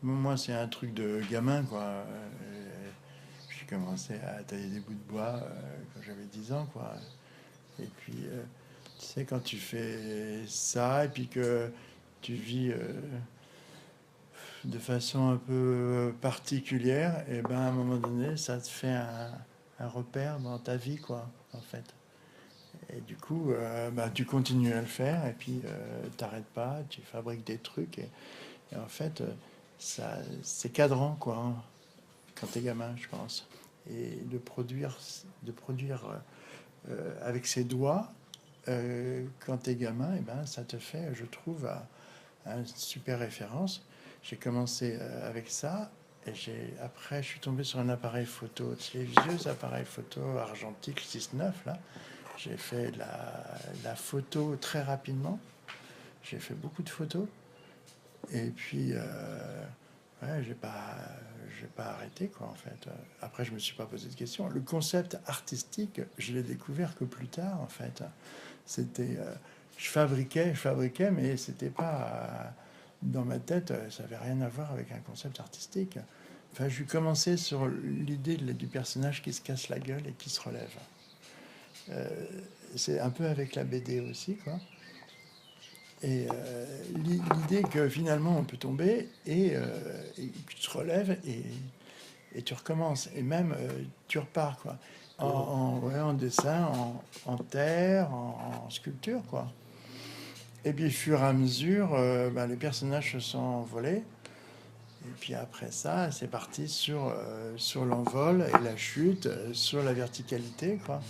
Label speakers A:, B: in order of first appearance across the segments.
A: Moi, c'est un truc de gamin, quoi. J'ai commencé à tailler des bouts de bois quand j'avais 10 ans, quoi. Et puis, tu sais, quand tu fais ça et puis que tu vis de façon un peu particulière, et ben à un moment donné, ça te fait un repère dans ta vie, quoi, en fait. Et du coup, bah, tu continues à le faire et puis t'arrêtes pas, tu fabriques des trucs et en fait, ça, c'est cadrant, quoi, hein, quand t'es gamin, je pense. Et de produire avec ses doigts, quand t'es gamin, et ben ça te fait, je trouve, une super référence. J'ai commencé avec ça. Et après, je suis tombé sur un appareil photo, ces vieux appareils photo argentiques 6-9 là. J'ai fait la photo très rapidement. J'ai fait beaucoup de photos. Et puis, ouais, j'ai pas arrêté, quoi, en fait. Après, je me suis pas posé de questions. Le concept artistique, je l'ai découvert que plus tard, en fait. C'était, je fabriquais, mais c'était pas dans ma tête. Ça avait rien à voir avec un concept artistique. Enfin, je commençais sur l'idée du personnage qui se casse la gueule et qui se relève. Euh, c'est un peu avec la BD aussi, quoi. Et l'idée que finalement on peut tomber et que tu te relèves et tu recommences. Et même tu repars, quoi. Ouais, en dessin, en terre, en sculpture, quoi. Et puis, au fur et à mesure, ben, les personnages se sont envolés. Et puis après ça, c'est parti sur l'envol et la chute, sur la verticalité, quoi.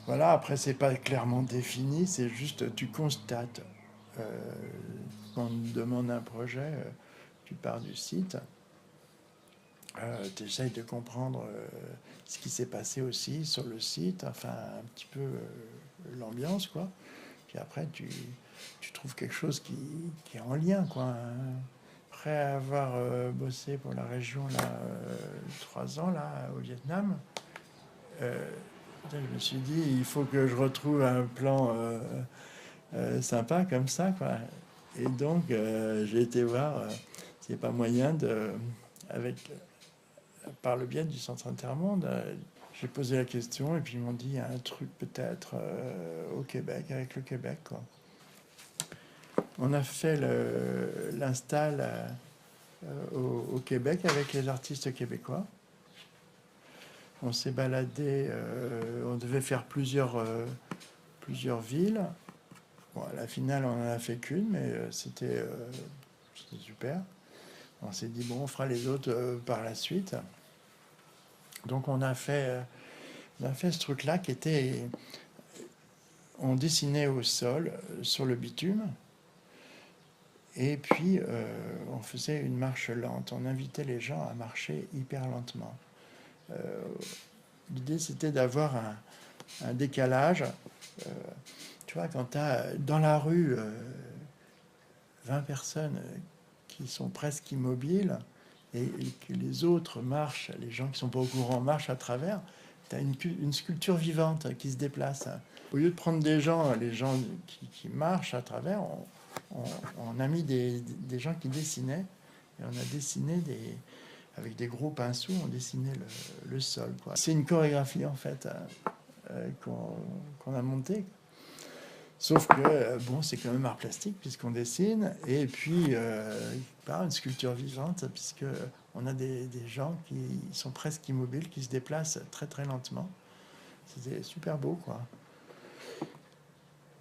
A: Voilà, après, c'est pas clairement défini, c'est juste tu constates. Euh, Quand on te demande un projet, tu pars du site, tu essayes de comprendre ce qui s'est passé aussi sur le site, enfin un petit peu l'ambiance, quoi. Puis après, tu trouves quelque chose qui est en lien, quoi, hein. Après avoir bossé pour la région là, 3 ans là, au Vietnam, euh, je me suis dit, il faut que je retrouve un plan sympa comme ça, quoi. Et donc, j'ai été voir s'il n'y a pas moyen par le biais du Centre Intermonde, j'ai posé la question et puis ils m'ont dit, il y a un truc peut-être au Québec, avec le Québec, quoi. On a fait l'install au Québec avec les artistes québécois. On s'est baladé, on devait faire plusieurs villes. Bon, à la finale, on n'en a fait qu'une, mais c'était super. On s'est dit, bon, on fera les autres par la suite. Donc on a fait ce truc-là qui était, on dessinait au sol, sur le bitume, et puis on faisait une marche lente. On invitait les gens à marcher hyper lentement. Euh, L'idée, c'était d'avoir un décalage. Euh, Tu vois, quand tu as dans la rue 20 personnes qui sont presque immobiles et que les autres marchent, les gens qui sont pas au courant marchent à travers, tu as une sculpture vivante qui se déplace. Au lieu de prendre des gens, les gens qui marchent à travers, on a mis des gens qui dessinaient et on a dessiné avec des gros pinceaux, on dessinait le sol, quoi. C'est une chorégraphie en fait qu'on a montée. Sauf que, bon, c'est quand même art plastique puisqu'on dessine, et puis pas une sculpture vivante, puisque on a des gens qui sont presque immobiles, qui se déplacent très très lentement. C'était super beau, quoi.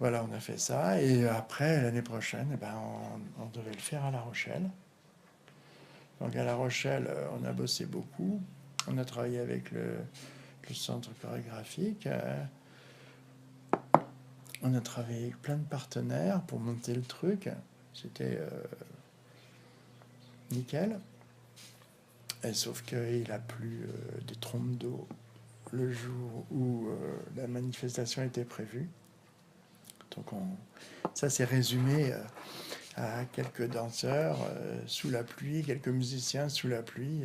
A: Voilà, on a fait ça, et après, l'année prochaine, eh ben, on devait le faire à La Rochelle. Donc à La Rochelle, on a bossé beaucoup. On a travaillé avec le centre chorégraphique. On a travaillé avec plein de partenaires pour monter le truc. C'était nickel. Et sauf qu'il a plu des trompes d'eau le jour où la manifestation était prévue. Donc ça s'est résumé à quelques danseurs sous la pluie, quelques musiciens sous la pluie.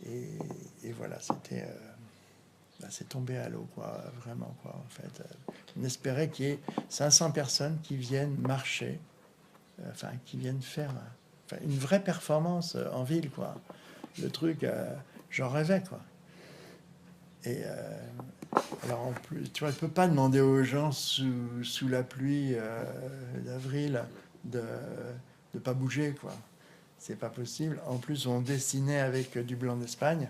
A: Et voilà, c'est tombé à l'eau, quoi, vraiment, quoi, en fait. On espérait qu'il y ait 500 personnes qui viennent marcher, enfin, qui viennent faire, enfin, une vraie performance en ville, quoi. Le truc, j'en rêvais, quoi. Et alors en plus, tu vois, je peux pas demander aux gens sous la pluie d'avril de ne pas bouger, quoi. C'est pas possible. En plus, on dessinait avec du blanc d'Espagne.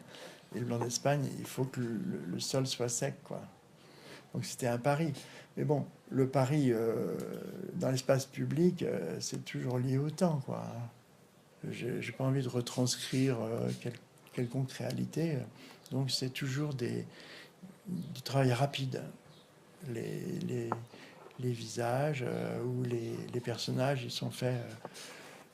A: Et le blanc d'Espagne, il faut que le sol soit sec, quoi. Donc c'était un pari. Mais bon, le pari dans l'espace public, c'est toujours lié au temps, quoi. J'ai pas envie de retranscrire quelconque réalité. Donc c'est toujours du travail rapide. Les, les, les visages ou les personnages, ils sont faits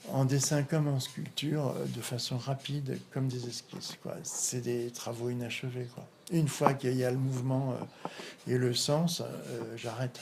A: en dessin comme en sculpture, de façon rapide, comme des esquisses, quoi. C'est des travaux inachevés, quoi. Une fois qu'il y a le mouvement et le sens, j'arrête.